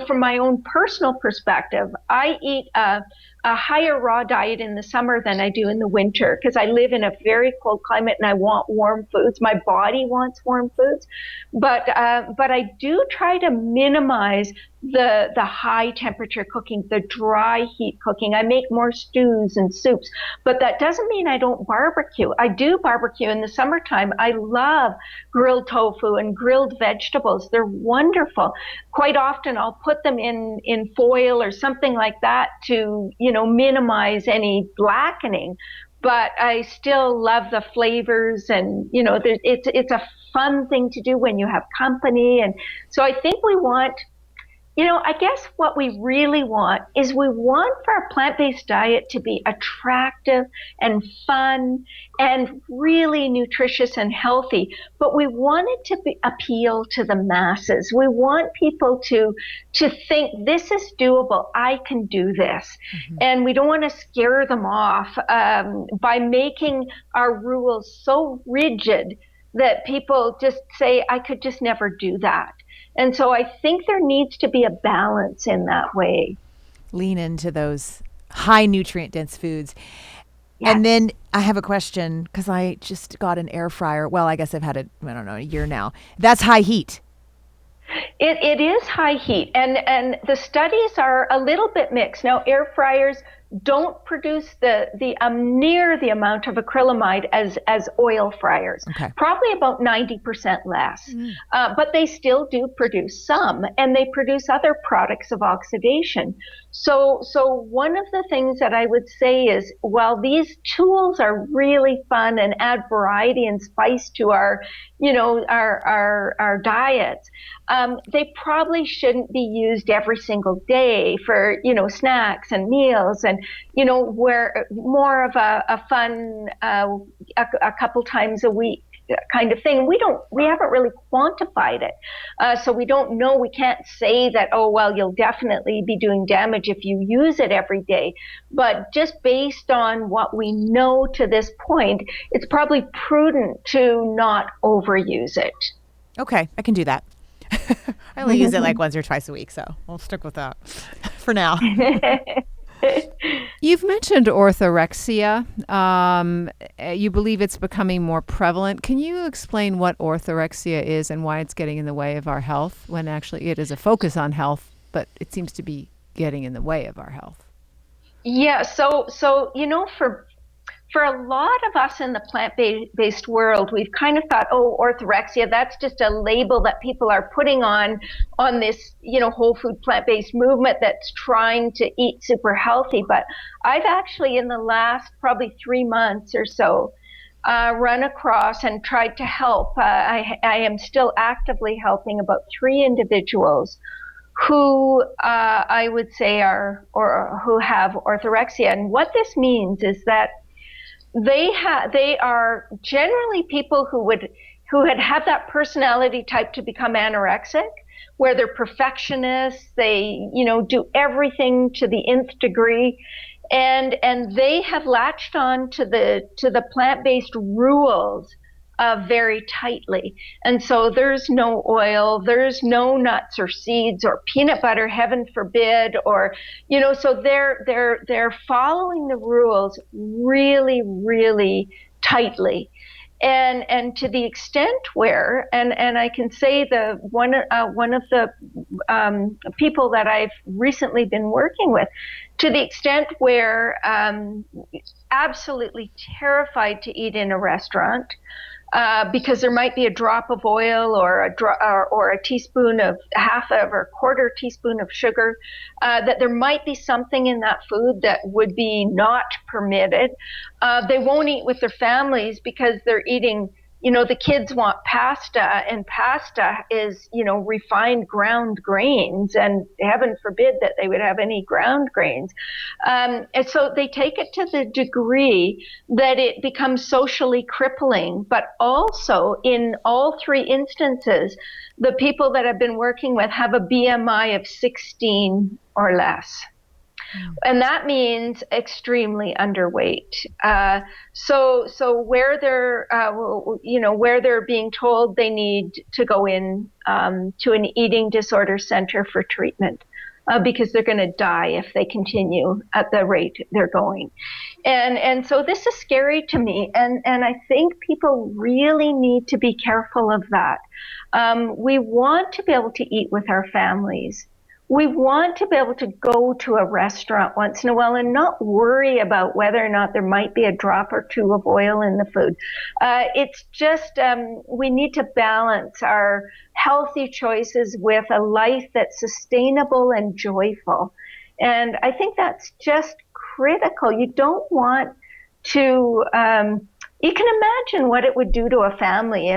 from my own personal perspective, I eat a higher raw diet in the summer than I do in the winter because I live in a very cold climate and I want warm foods. My body wants warm foods, but I do try to minimize the high temperature cooking, the dry heat cooking. I make more stews and soups, but that doesn't mean I don't barbecue. I do barbecue in the summertime. I love grilled tofu and grilled vegetables. They're wonderful. Quite often I'll put them in foil or something like that to, minimize any blackening. But I still love the flavors, and it's a fun thing to do when you have company. And so I think we want, I guess what we really want is we want for our plant-based diet to be attractive and fun and really nutritious and healthy, but we want it to appeal to the masses. We want people to think this is doable. I can do this. Mm-hmm. And we don't want to scare them off by making our rules so rigid that people just say, I could just never do that. And so I think there needs to be a balance in that way. Lean into those high nutrient dense foods. Yes. And then I have a question because I just got an air fryer. Well, I guess I've had it, a year now. That's high heat. It is high heat, and the studies are a little bit mixed. Now, air fryers don't produce the near the amount of acrylamide as oil fryers. Okay. Probably about 90% less. But they still do produce some, and they produce other products of oxidation. So one of the things that I would say is, while these tools are really fun and add variety and spice to our diets, they probably shouldn't be used every single day for, snacks and meals, and, where more of a fun, a couple times a week kind of thing. We haven't really quantified it. So we don't know, we can't say that, oh, well, you'll definitely be doing damage if you use it every day. But just based on what we know to this point, it's probably prudent to not overuse it. Okay, I can do that. I only use it like once or twice a week, so we'll stick with that for now. You've mentioned orthorexia. You believe it's becoming more prevalent. Can you explain what orthorexia is and why it's getting in the way of our health, when actually it is a focus on health, but it seems to be getting in the way of our health? Yeah, so for a lot of us in the plant-based world, we've kind of thought, oh, orthorexia, that's just a label that people are putting on this, whole food plant-based movement that's trying to eat super healthy. But I've actually, in the last probably 3 months or so, run across and tried to help. I am still actively helping about 3 individuals who I would say who have orthorexia. And what this means is that they are generally people who had that personality type to become anorexic, where they're perfectionists, they do everything to the nth degree, and they have latched on to the plant-based rules very tightly. And so there's no oil, there's no nuts or seeds or peanut butter, heaven forbid, or so they're following the rules really, really tightly. And to the extent where, and I can say one of the people that I've recently been working with, to the extent where absolutely terrified to eat in a restaurant, because there might be a drop of oil or a teaspoon of or a quarter teaspoon of sugar, that there might be something in that food that would be not permitted. They won't eat with their families because they're eating, the kids want pasta, and pasta is, refined ground grains, and heaven forbid that they would have any ground grains. And so they take it to the degree that it becomes socially crippling. But also, in all 3 instances, the people that I've been working with have a BMI of 16 or less. And that means extremely underweight. So where they're being told they need to go in to an eating disorder center for treatment, because they're going to die if they continue at the rate they're going. And so this is scary to me. And I think people really need to be careful of that. We want to be able to eat with our families. We want to be able to go to a restaurant once in a while and not worry about whether or not there might be a drop or two of oil in the food. It's just, we need to balance our healthy choices with a life that's sustainable and joyful. And I think that's just critical. You don't want to, you can imagine what it would do to a family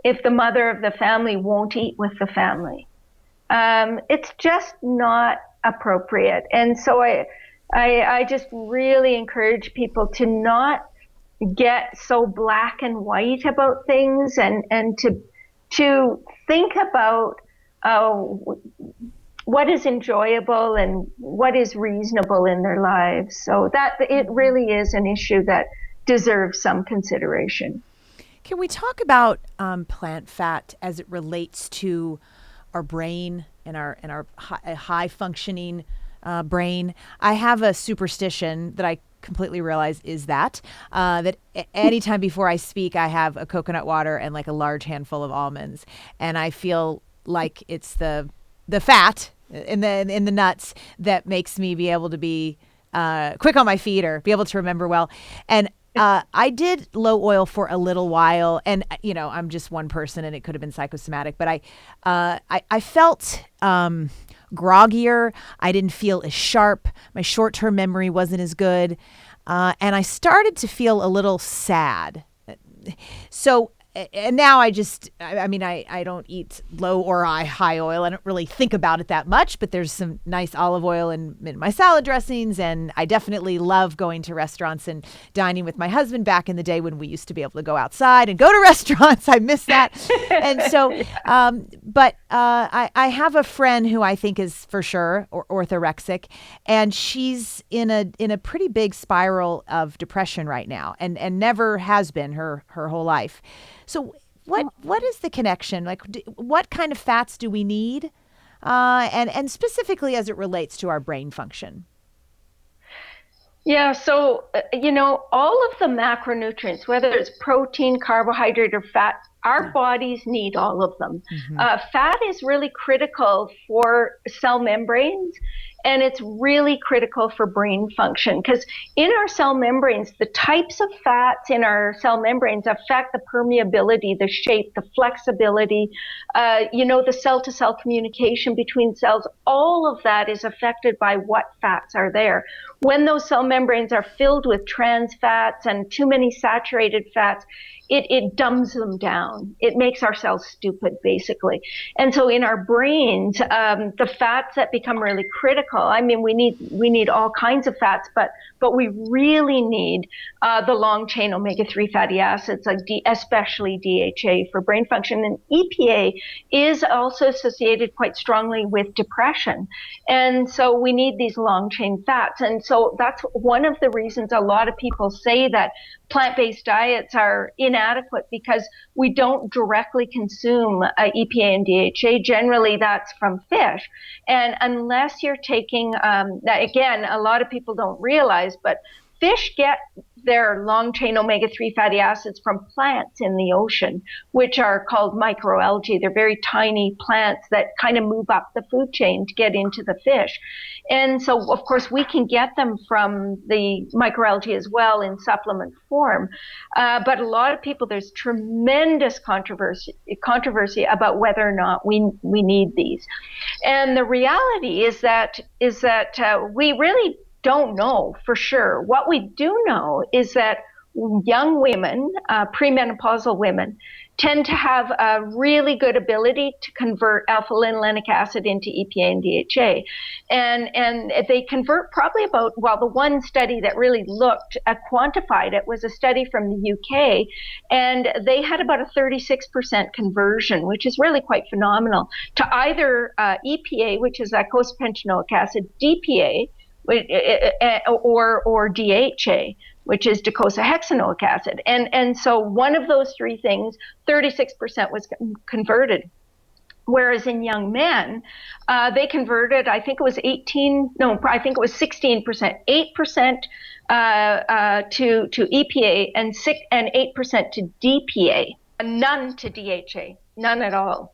if the mother of the family won't eat with the family. It's just not appropriate. And so I just really encourage people to not get so black and white about things, and to think about what is enjoyable and what is reasonable in their lives. So that it really is an issue that deserves some consideration. Can we talk about plant fat as it relates to our brain and our high functioning brain? I have a superstition that I completely realize is that anytime before I speak, I have a coconut water and like a large handful of almonds, and I feel like it's the fat in the nuts that makes me be able to be quick on my feet or be able to remember well. And I did low oil for a little while, and I'm just one person, and it could have been psychosomatic, but I felt groggier. I didn't feel as sharp. My short-term memory wasn't as good, and I started to feel a little sad. So. And now I don't eat low or high oil. I don't really think about it that much, but there's some nice olive oil in my salad dressings. And I definitely love going to restaurants and dining with my husband back in the day when we used to be able to go outside and go to restaurants. I miss that. And so, I have a friend who I think is for sure orthorexic, and she's in a pretty big spiral of depression right now, and never has been her whole life. So what is the connection? Like, what kind of fats do we need? And specifically as it relates to our brain function? Yeah, so, all of the macronutrients, whether it's protein, carbohydrate, or fat, our bodies need all of them. Mm-hmm. Fat is really critical for cell membranes, and it's really critical for brain function, because in our cell membranes, the types of fats in our cell membranes affect the permeability, the shape, the flexibility, the cell-to-cell communication between cells. All of that is affected by what fats are there. When those cell membranes are filled with trans fats and too many saturated fats, it dumbs them down. It makes our cells stupid, basically. And so in our brains, the fats that become really critical, we need all kinds of fats, but we really need the long-chain omega-3 fatty acids, like especially DHA for brain function. And EPA is also associated quite strongly with depression. And so we need these long-chain fats. And so that's one of the reasons a lot of people say that plant-based diets are inadequate, because we don't directly consume EPA and DHA. Generally, that's from fish. And unless you're taking, again, a lot of people don't realize, but fish get their long-chain omega-3 fatty acids from plants in the ocean, which are called microalgae. They're very tiny plants that kind of move up the food chain to get into the fish. And so, of course, we can get them from the microalgae as well in supplement form. But a lot of people, there's tremendous controversy about whether or not we need these. And the reality is that we really don't know for sure. What we do know is that young women, premenopausal women, tend to have a really good ability to convert alpha-linolenic acid into EPA and DHA. And they convert probably about, the one study that really quantified it was a study from the UK, and they had about a 36% conversion, which is really quite phenomenal, to either EPA, which is eicosapentaenoic acid, DPA, or DHA, which is docosahexaenoic acid. And so one of those three things, 36% was converted. Whereas in young men, they converted, I think it was 16%, 8% to EPA and 8% to DPA, none to DHA, none at all.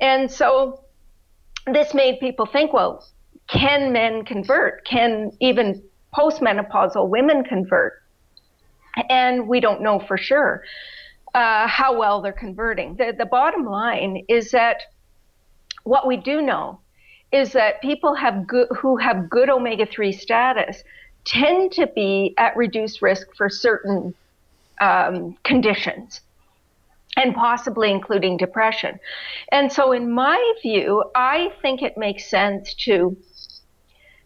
And so this made people think, well, can men convert? Can even postmenopausal women convert? And we don't know for sure how well they're converting. The bottom line is that what we do know is that people who have good omega-3 status tend to be at reduced risk for certain conditions, and possibly including depression. And so in my view, I think it makes sense to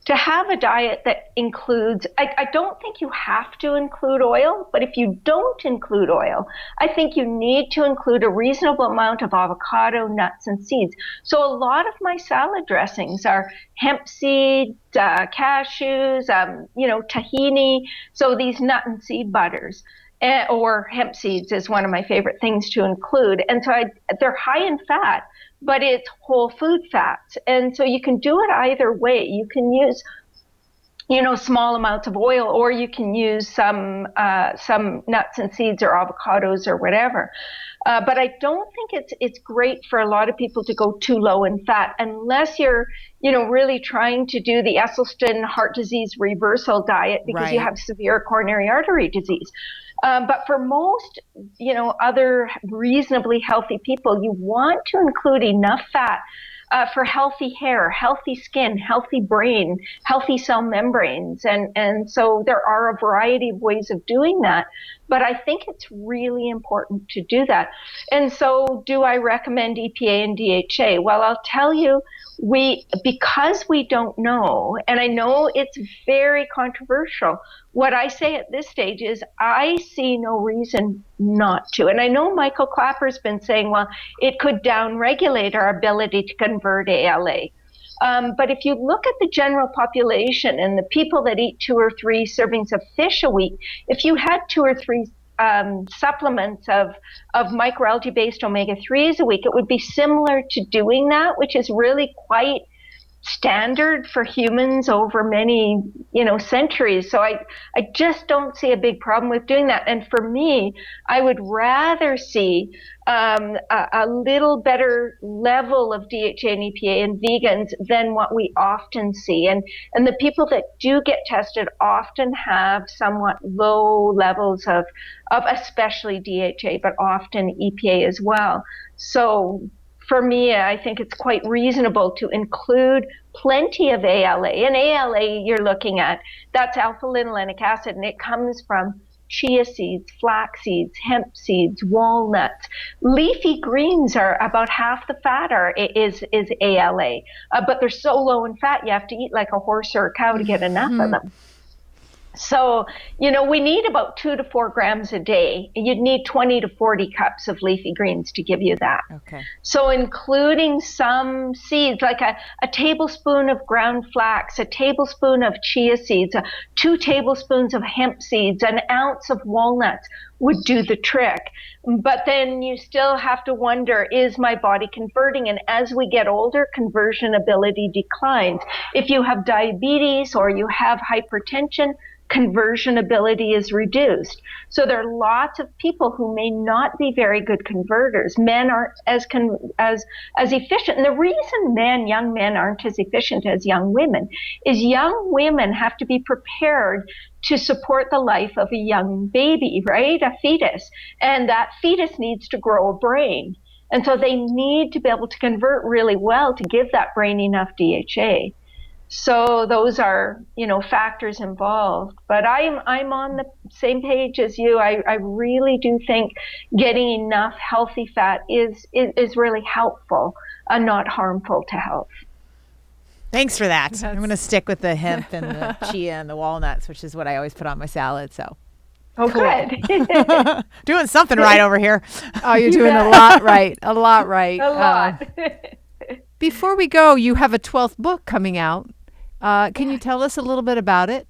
have a diet that includes, I don't think you have to include oil, but if you don't include oil, I think you need to include a reasonable amount of avocado, nuts, and seeds. So a lot of my salad dressings are hemp seeds, cashews, tahini, so these nut and seed butters. Or hemp seeds is one of my favorite things to include. And so they're high in fat, but it's whole food fats. And so you can do it either way. You can use, small amounts of oil, or you can use some nuts and seeds or avocados or whatever. But I don't think it's great for a lot of people to go too low in fat unless you're, really trying to do the Esselstyn heart disease reversal diet because you have severe coronary artery disease. But for most, other reasonably healthy people, you want to include enough fat for healthy hair, healthy skin, healthy brain, healthy cell membranes. And so there are a variety of ways of doing that. But I think it's really important to do that. And so do I recommend EPA and DHA? Well, I'll tell you, because we don't know, and I know it's very controversial, what I say at this stage is I see no reason not to. And I know Michael Clapper's been saying, well, it could downregulate our ability to convert ALA. But if you look at the general population and the people that eat 2 or 3 servings of fish a week, if you had 2 or 3 supplements of microalgae-based omega-3s a week, it would be similar to doing that, which is really quite standard for humans over many, centuries. So I just don't see a big problem with doing that. And for me, I would rather see a little better level of DHA and EPA in vegans than what we often see. And the people that do get tested often have somewhat low levels of especially DHA, but often EPA as well. So for me, I think it's quite reasonable to include plenty of ALA. And ALA you're looking at, that's alpha-linolenic acid, and it comes from chia seeds, flax seeds, hemp seeds, walnuts. Leafy greens are about half the fat is ALA, but they're so low in fat you have to eat like a horse or a cow to get enough of them. So, we need about 2 to 4 grams a day. You'd need 20 to 40 cups of leafy greens to give you that. Okay. So including some seeds, like a tablespoon of ground flax, a tablespoon of chia seeds, 2 tablespoons of hemp seeds, an ounce of walnuts would do the trick. But then you still have to wonder, is my body converting? And as we get older, conversion ability declines. If you have diabetes or you have hypertension, conversion ability is reduced. So there are lots of people who may not be very good converters. Men aren't as efficient. And the reason young men aren't as efficient as young women is young women have to be prepared to support the life of a young baby, right? A fetus. And that fetus needs to grow a brain. And so they need to be able to convert really well to give that brain enough DHA. So those are, factors involved. But I'm on the same page as you. I really do think getting enough healthy fat is really helpful and not harmful to health. Thanks for that. I'm going to stick with the hemp and the chia and the walnuts, which is what I always put on my salad. So. Oh, cool. Good. Doing something right over here. Oh, you're doing a lot right. A lot right. A lot. Before we go, you have a 12th book coming out. Can you tell us a little bit about it?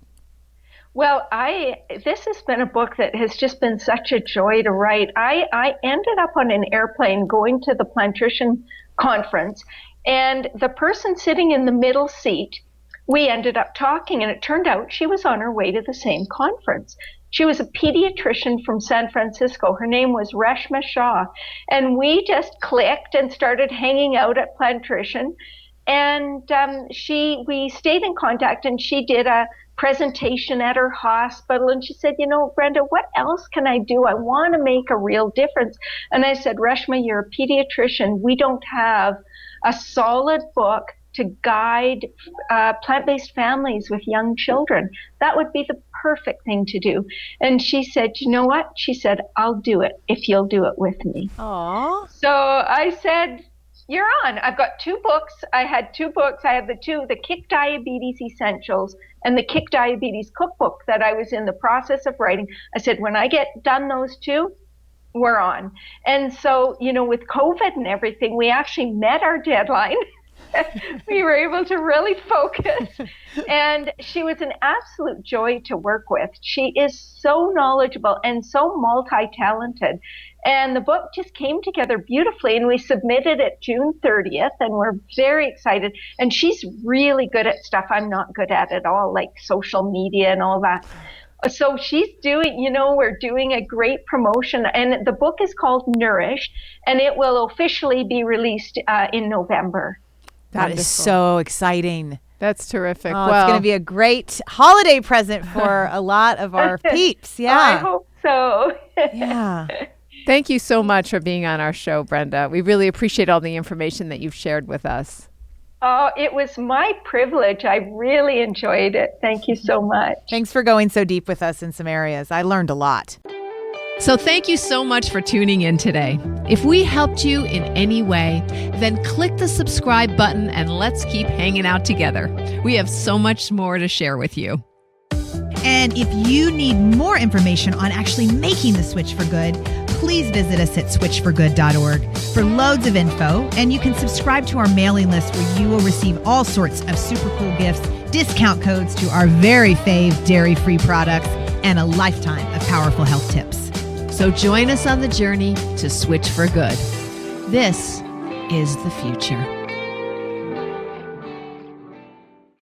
Well, this has been a book that has just been such a joy to write. I ended up on an airplane going to the Plantrician conference, and the person sitting in the middle seat, we ended up talking, and it turned out she was on her way to the same conference. She was a pediatrician from San Francisco. Her name was Reshma Shah, and we just clicked and started hanging out at Plantrician. And we stayed in contact, and she did a presentation at her hospital, and she said, Brenda, what else can I do? I want to make a real difference. And I said, Reshma, you're a pediatrician. We don't have a solid book to guide plant-based families with young children. That would be the perfect thing to do. And she said, you know what? She said, I'll do it if you'll do it with me. Aww. So I said, you're on. I've got 2 books. I had 2 books. I had the Kick Diabetes Essentials and the Kick Diabetes Cookbook that I was in the process of writing. I said, when I get done those 2, we're on. And so, with COVID and everything, we actually met our deadline. We were able to really focus. And she was an absolute joy to work with. She is so knowledgeable and so multi-talented. And the book just came together beautifully, and we submitted it June 30th, and we're very excited. And she's really good at stuff I'm not good at all, like social media and all that. So she's doing, we're doing a great promotion, and the book is called Nourished, and it will officially be released in November. That is so exciting. That's terrific. Oh, it's going to be a great holiday present for a lot of our peeps. Yeah. I hope so. Yeah. Thank you so much for being on our show, Brenda. We really appreciate all the information that you've shared with us. Oh, it was my privilege. I really enjoyed it. Thank you so much. Thanks for going so deep with us in some areas. I learned a lot. So thank you so much for tuning in today. If we helped you in any way, then click the subscribe button and let's keep hanging out together. We have so much more to share with you. And if you need more information on actually making the switch for good, please visit us at switchforgood.org for loads of info. And you can subscribe to our mailing list where you will receive all sorts of super cool gifts, discount codes to our very fave dairy-free products, and a lifetime of powerful health tips. So join us on the journey to switch for good. This is the future.